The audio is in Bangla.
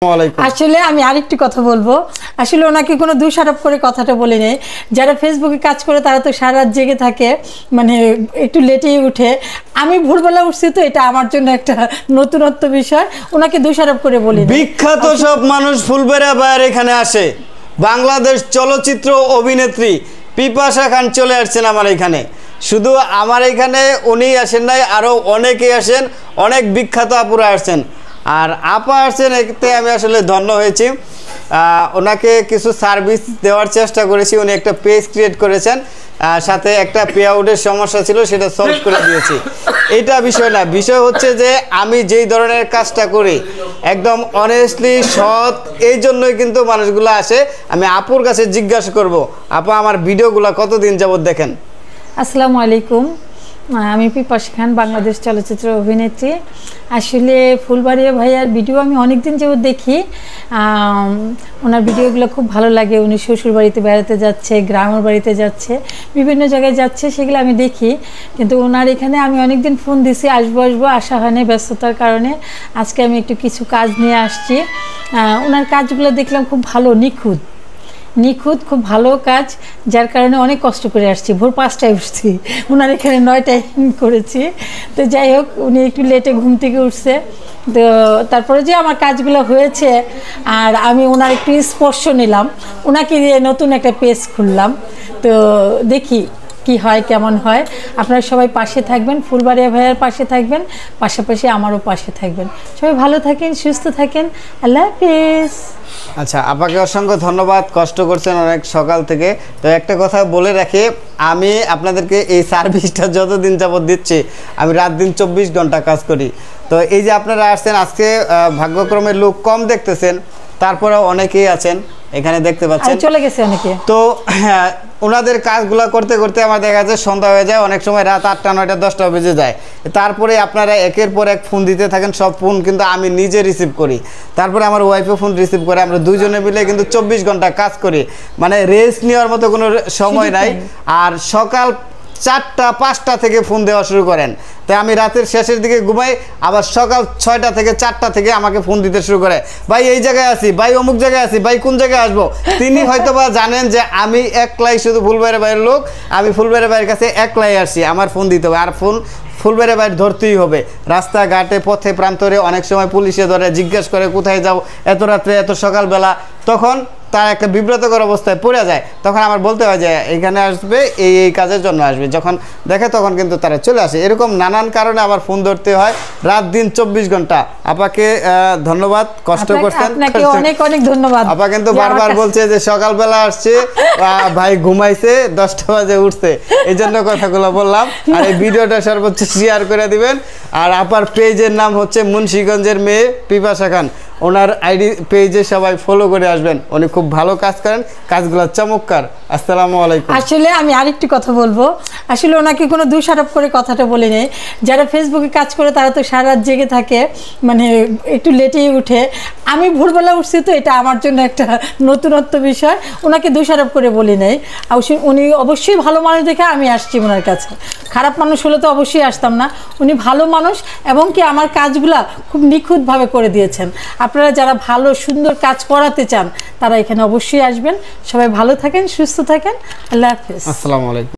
আসলে আমি আরেকটি কথা বলবো, আসলে ওনাকে কোনো দোষারোপ করে কথাটা বলি নাই। যারা ফেসবুকে কাজ করে তারা তো সারা রাত জেগে থাকে, মানে একটু লেটেই উঠে। আমি ভোরবেলা উঠছি, তো এটা আমার জন্য একটা নতুনত্ব বিষয়। ওনাকে দোষারোপ করে বলি না। বিখ্যাত সব মানুষ ফুলবেড়া বাইরে এখানে আসে। বাংলাদেশ চলচ্চিত্র অভিনেত্রী পিপাসা খান চলে আসছেন আমার এখানে। শুধু আমার এখানে উনি আসেন নাই, আরও অনেকেই আসেন, অনেক বিখ্যাত আপুরা আসছেন। আর আপা আসছেন, এতে আমি আসলে ধন্য হয়েছি। ওনাকে কিছু সার্ভিস দেওয়ার চেষ্টা করেছি। উনি একটা পেজ ক্রিয়েট করেছেন, সাথে একটা পে আউটের সমস্যা ছিল, সেটা সলভ করে দিয়েছি। এইটা বিষয় না, বিষয় হচ্ছে যে আমি যেই ধরনের কাজটা করি একদম অনেস্টলি সৎ, এই জন্যই কিন্তু মানুষগুলো আসে। আমি আপুর কাছে জিজ্ঞাসা করব, আপা আমার ভিডিওগুলো কতদিন যাবত দেখেন? আসসালামু আলাইকুম, আমি পিপাসা খান, বাংলাদেশ চলচ্চিত্র অভিনেত্রী। আসলে ফুলবাড়িয়া ভাইয়ার ভিডিও আমি অনেক দিন যাবত দেখি। ওনার ভিডিওগুলো খুব ভালো লাগে। উনি শ্বশুর বাড়িতে বেড়াতে যাচ্ছে, গ্রামের বাড়িতে যাচ্ছে, বিভিন্ন জায়গায় যাচ্ছে, সেগুলো আমি দেখি। কিন্তু ওনার এখানে আমি অনেক দিন ফোন দিছি, আসবো আসা হয়নি ব্যস্ততার কারণে। আজকে আমি একটু কিছু কাজ নিয়ে আসছি। ওনার কাজগুলো দেখলাম খুব ভালো, নিখুঁত, খুব ভালো কাজ, যার কারণে অনেক কষ্ট করে আসছি। ভোর 5টায় উঠছি, ওনার এখানে 9টায় করেছি। তো যাই হোক, উনি একটু লেটে ঘুম থেকে উঠছে। তো তারপরে যে আমার কাজগুলো হয়েছে, আর আমি ওনার একটু স্পর্শ নিলাম, ওনাকে দিয়ে নতুন একটা পেজ খুললাম। তো দেখি কি হয়, কেমন হয়। আপনারা সবাই পাশে থাকবেন, ফুলবাড়িয়া ভাইয়ার পাশে থাকবেন, পাশাপাশি আমারও পাশে থাকবেন। সবাই ভালো থাকেন, সুস্থ থাকেন। আল্লাহ হাফেজ। আচ্ছা, আপনাকে অসংখ্য ধন্যবাদ, কষ্ট করছেন অনেক সকাল থেকে। তো একটা কথা বলে রাখি, আমি আপনাদেরকে এই সার্ভিসটা যতদিন যাবত দিচ্ছি, আমি রাত দিন 24 ঘন্টা কাজ করি। তো এই যে আপনারা আসছেন, আজকে ভাগ্যক্রমে লোক কম দেখতেছেন, তারপরেও অনেকেই আছেন এখানে, দেখতে পাচ্ছেন চলে গেছে অনেকে। তো হ্যাঁ, ওনাদের কাজগুলো করতে করতে আমার দেখা যাচ্ছে সন্ধ্যা হয়ে যায়, অনেক সময় রাত 8টা 9টা 10টা বেজে যায়। তারপরে আপনারা একের পর এক ফোন দিতে থাকেন, সব ফোন কিন্তু আমি নিজে রিসিভ করি, তারপরে আমার ওয়াইফও ফোন রিসিভ করে। আমরা দুজনে মিলে কিন্তু 24 ঘন্টা কাজ করি, মানে রেস্ট নেওয়ার মতো কোনো সময় নাই। আর সকাল 4টা 5টা থেকে ফোন দেওয়া শুরু করেন, তাই আমি রাতের শেষের দিকে ঘুমাই, আবার সকাল 6টা থেকে 4টা থেকে আমাকে ফোন দিতে শুরু করে, ভাই এই জায়গায় আছি, ভাই অমুক জায়গায় আছি, ভাই কোন জায়গায় আসবো। তিনি হয়তো বা জানেন যে আমি একলাই শুধু ফুলবাড়িয়া ভাইয়ের লোক, আমি ফুলবাড়িয়া ভাইয়ের কাছে একলাই আসছি, আমার ফোন দিতে হবে। আর ফোন ফুলবাড়িয়া ভাইয়ের ধরতেই হবে। রাস্তাঘাটে পথে প্রান্তরে অনেক সময় পুলিশে ধরে, জিজ্ঞাসা করে কোথায় যাও এত রাত্রে এত সকালবেলা, তখন তার একটা বিব্রতকর অবস্থায় পড়ে যায়। তখন আমার বলতে হয় যে এখানে আসবে, এই কাজের জন্য আসবে। যখন দেখে তখন কিন্তু তারা চলে আসে। এরকম নানান কারণে আমার ফোন ধরতে হয় রাত দিন 24 ঘন্টা। আপাকে ধন্যবাদ, কষ্ট করছেন, অনেক অনেক ধন্যবাদ। আপা কিন্তু বারবার বলছে যে সকালবেলা আসছে, ভাই ঘুমাইছে, 10টা বাজে উঠছে, এই জন্য কথাগুলো বললাম। আর এই ভিডিওটা সর্বোচ্চ শেয়ার করে দিবেন। আর আপার পেজের নাম হচ্ছে মুন্সিগঞ্জের মেয়ে পিপাসা খান। ওনার আইডি পেজে সবাই ফলো করে আসবেন, উনি খুব ভালো কাজ করেন, কাজগুলো চমৎকার। আসসালামু আলাইকুম। আসলে আমি আরেকটি কথা বলবো, আসলে ওনাকে কোনো দোষারোপ করে কথাটা বলি নাই। যারা ফেসবুকে কাজ করে তারা তো সারা রাত জেগে থাকে, মানে একটু লেটেই উঠে। আমি ভোরবেলা উঠছি, তো এটা আমার জন্য একটা নতুনত্ব বিষয়। ওনাকে দোষারোপ করে বলি নাই। উনি অবশ্যই ভালো মানুষ দেখে আমি আসছি ওনার কাছে। খারাপ মানুষ হলে তো অবশ্যই আসতাম না। উনি ভালো মানুষ, এবং কি আমার কাজগুলা খুব নিখুঁতভাবে করে দিয়েছেন। আপনারা যারা ভালো সুন্দর কাজ করাতে চান তারা এখানে অবশ্যই আসবেন। সবাই ভালো থাকেন, সুস্থ থাকেন। আল্লাহ হাফেজ। আসসালামু আলাইকুম।